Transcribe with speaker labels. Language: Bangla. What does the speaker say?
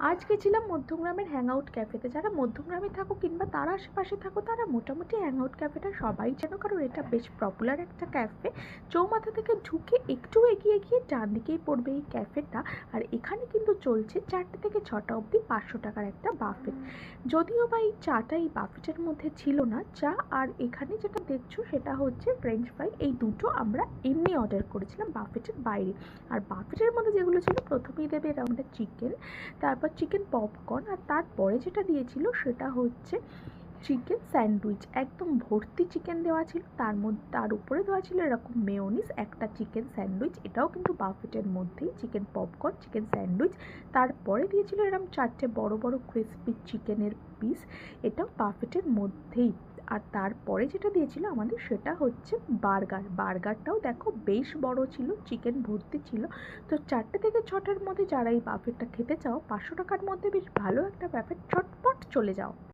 Speaker 1: আজ গেছিলাম মধ্যমগ্রামের হ্যাংআউট ক্যাফেতে। যারা মধ্যমগ্রামে থাকো কিংবা তার আশেপাশে থাকো তারা মোটামুটি হ্যাংআউট ক্যাফেটা সবাই চেনো, কারণ এটা বেশ পপুলার একটা ক্যাফে। চৌমাথা থেকে ঢুকে একটু এগিয়ে গিয়ে ডান দিকেই পড়বে এই ক্যাফেটা। আর এখানে কিন্তু চলছে 4টে থেকে 6টা অবধি 500 টাকার একটা বাফেট। যদিও বা এই চাটা এই বাফেটের মধ্যে ছিল না, চা আর এখানে যেটা দেখছো সেটা হচ্ছে ফ্রেঞ্চ ফ্রাই। এই দুটো আমরা এমনি অর্ডার করেছিলাম বাফেটের বাইরে। আর বাফেটের মধ্যে যেগুলো ছিল, প্রথমেই দেবে আমাদের চিকেন, তারপর চিকেন পপকর্ন, আর তারপরে যেটা দিয়েছিল সেটা হচ্ছে চিকেন স্যান্ডউইচ। একদম ভর্তি চিকেন দেওয়া ছিল, তার উপরে দেওয়া ছিল এরকম মেয়োনিজ, একটা চিকেন স্যান্ডউইচ, এটাও কিন্তু বাফেটের মধ্যেই, চিকেন পপকর্ন, চিকেন স্যান্ডউইচ। তারপরে দিয়েছিল এরকম 4টে বড় বড় ক্রিসপি চিকেনের পিস, এটাও বাফেটের মধ্যেই। আর তারপরে যেটা দিয়েছিল আমাদের সেটা হচ্ছে বার্গারটাও দেখো বেশ বড় ছিল, চিকেন ভর্তি ছিল। তো 4টে থেকে 6টার মধ্যে যারা এই বাফেটটা খেতে চাও, 500 টাকার মধ্যে বেশ ভালো একটা বাফেট, চটপট চলে যাও।